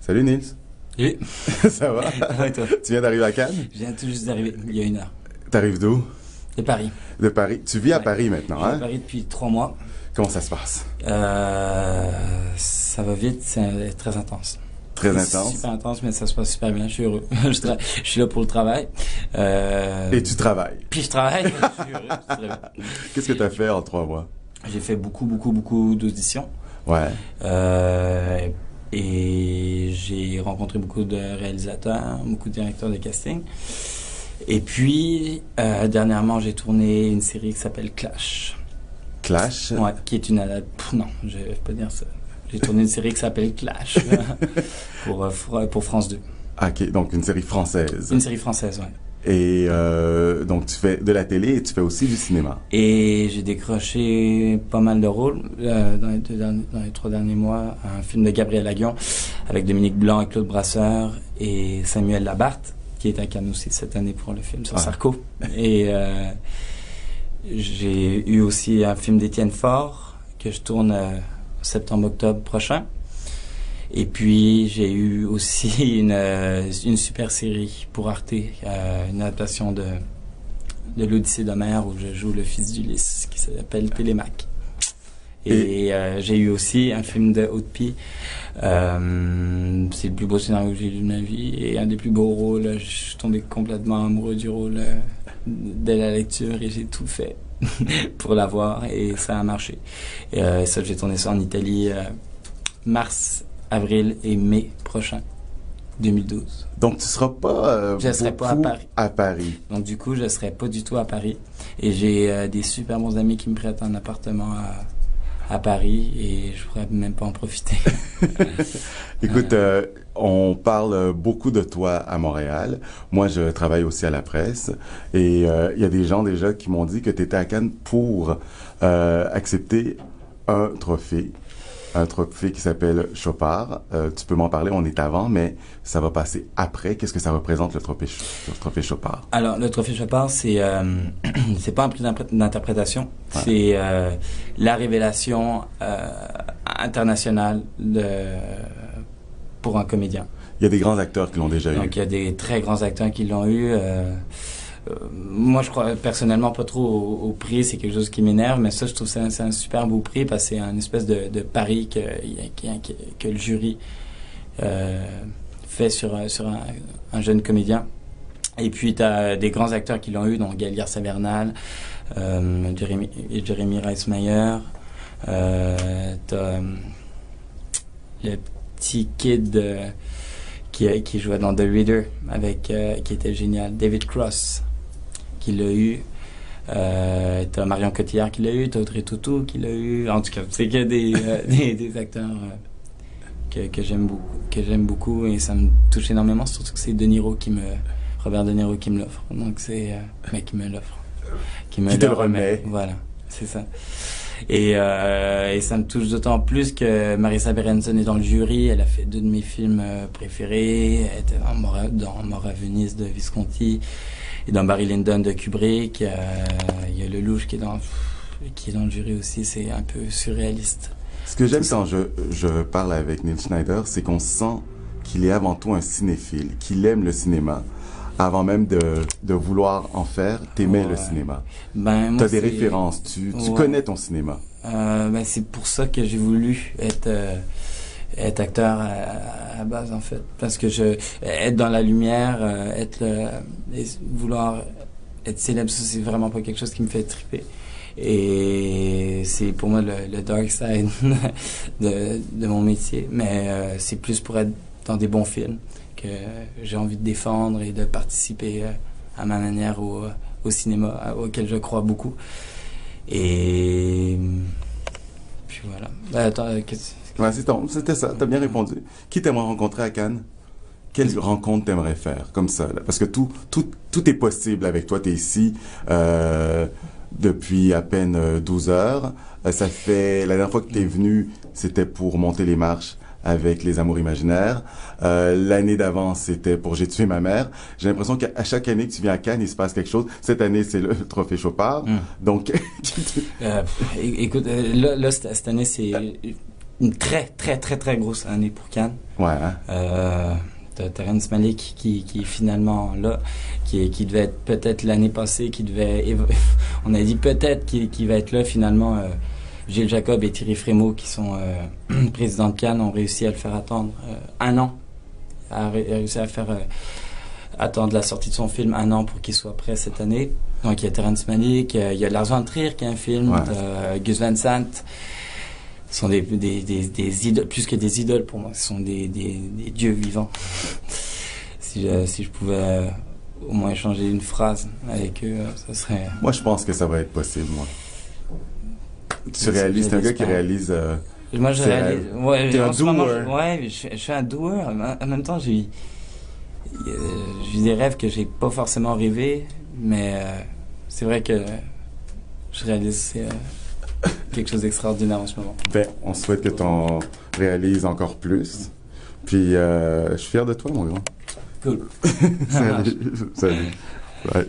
Salut Nils. Oui. Ça va? Ouais, toi. Tu viens d'arriver à Cannes? Je viens tout juste d'arriver, il y a 1 heure. T'arrives d'où? De Paris. De Paris. Tu vis à Ouais. Paris maintenant, Je vis à hein? Paris depuis 3 mois. Comment ça se passe? Ça va vite, c'est très intense. Très C'est intense. super intense, mais ça se passe super bien. Je suis heureux. Je suis là pour le travail. Et tu travailles. Puis je travaille. Je suis heureux. C'est très bien. Qu'est-ce que tu as fait en 3 mois? J'ai fait beaucoup d'auditions. Ouais. Et j'ai rencontré beaucoup de réalisateurs, beaucoup de directeurs de casting. Et puis, dernièrement, j'ai tourné une série qui s'appelle Clash. Clash? Ouais, qui est une adaptation. Non, je vais pas dire ça. J'ai tourné une série qui s'appelle Clash pour France 2. Ok, donc une série française. Une série française, ouais. Et donc tu fais de la télé et tu fais aussi du cinéma. Et j'ai décroché pas mal de rôles dans les 3 derniers mois. Un film de Gabriel Aguillon avec Dominique Blanc et Claude Brasseur et Samuel Labarthe, qui est à Cannes aussi cette année pour le film sur Sarko. Et j'ai eu aussi un film d'Étienne Faure que je tourne septembre-octobre prochain. Et puis j'ai eu aussi une super série pour Arte, une adaptation de l'Odyssée d'Homère où je joue le fils d'Ulysse qui s'appelle Télémaque. Et j'ai eu aussi un film de Haute Pie. C'est le plus beau scénario que j'ai lu de ma vie et un des plus beaux rôles. Je suis tombé complètement amoureux du rôle dès la lecture et j'ai tout fait pour l'avoir et ça a marché. Et ça, j'ai tourné ça en Italie mars, avril et mai prochain, 2012. Donc tu seras pas je serai pas à Paris. Donc du coup, je serai pas du tout à Paris. Et j'ai des super bons amis qui me prêtent un appartement à Paris et je pourrais même pas en profiter. Écoute, on parle beaucoup de toi à Montréal. Moi, je travaille aussi à la presse et il y a des gens déjà qui m'ont dit que tu étais à Cannes pour accepter un trophée qui s'appelle Chopard. Tu peux m'en parler, on est avant, mais ça va passer après. Qu'est-ce que ça représente le trophée Chopard? Alors, le trophée Chopard, c'est pas un prix d'interprétation, c'est la révélation internationale pour un comédien. Il y a des grands acteurs qui l'ont déjà eu. Donc, il y a des très grands acteurs qui l'ont eu. Moi, je crois personnellement pas trop au prix, c'est quelque chose qui m'énerve, mais ça, je trouve que c'est un super beau prix parce que c'est une espèce de pari que le jury fait sur un jeune comédien. Et puis, tu as des grands acteurs qui l'ont eu, donc Gaël Garcia-Bernal, Jérémy Reismayer, t'as le petit kid qui jouait dans The Reader, qui était génial, David Cross, qui l'a eu. T'as Marion Cotillard qui l'a eu, t'as Audrey Tautou qui l'a eu. En tout cas, c'est que des acteurs que j'aime beaucoup et ça me touche énormément, surtout que c'est Robert De Niro qui me l'offre. Donc c'est qui me l'offre. Qui te le remet. Voilà, c'est ça. Et ça me touche d'autant plus que Marissa Berenson est dans le jury. Elle a fait 2 de mes films préférés. Elle était dans Mort à Venise de Visconti et dans Barry Lyndon de Kubrick. Il y a Lelouch qui est dans le jury aussi. C'est un peu surréaliste. Ce que j'aime quand je parle avec Neil Schneider, c'est qu'on sent qu'il est avant tout un cinéphile, qu'il aime le cinéma. Avant même de vouloir en faire, t'aimais le cinéma. Ben, t'as des références, tu connais ton cinéma. C'est pour ça que j'ai voulu être acteur à base, en fait. Parce que être dans la lumière, vouloir être célèbre, ça, c'est vraiment pas quelque chose qui me fait triper. Et c'est pour moi le dark side de mon métier. Mais c'est plus pour être dans des bons films que j'ai envie de défendre et de participer à ma manière au cinéma auquel je crois beaucoup. Et puis voilà. Attends, c'était ça, t'as bien répondu. Qui t'aimerais rencontrer à Cannes? Quelle rencontre t'aimerais faire comme ça là? Parce que tout est possible avec toi. T'es ici depuis à peine 12 heures. Ça fait la dernière fois que t'es venu, c'était pour monter les marches avec Les Amours imaginaires. L'année d'avant, c'était pour J'ai tué ma mère. J'ai l'impression qu'à chaque année que tu viens à Cannes, il se passe quelque chose. Cette année, c'est le trophée Chopard. Donc, écoute, là, cette année, une très, très, très, très grosse année pour Cannes. Ouais, hein? T'as Terrence Malick qui est finalement là, qui devait être peut-être l'année passée, on a dit peut-être qu'il va être là finalement. Gilles Jacob et Thierry Frémaux, qui sont présidents de Cannes, ont réussi à le faire attendre un an. A réussi à faire attendre la sortie de son film un an pour qu'il soit prêt cette année. Donc il y a Terrence Malick, il y a Lars von Trier qui a un film, Gus Van Sant. Ce sont des idoles, plus que des idoles pour moi, ce sont des dieux vivants. Si je pouvais au moins échanger une phrase avec eux, ça serait... Moi, je pense que ça va être possible, moi. Tu réalises, c'est un gars qui réalise... Moi, je réalise... Ouais, t'es un doer. Ouais, je suis un doer. En même temps, j'ai des rêves que j'ai pas forcément rêvé, mais c'est vrai que je réalise quelque chose d'extraordinaire en ce moment. Ben, on souhaite que tu en réalises encore plus. Puis, je suis fier de toi, mon grand. Cool. Salut. Salut. Bye.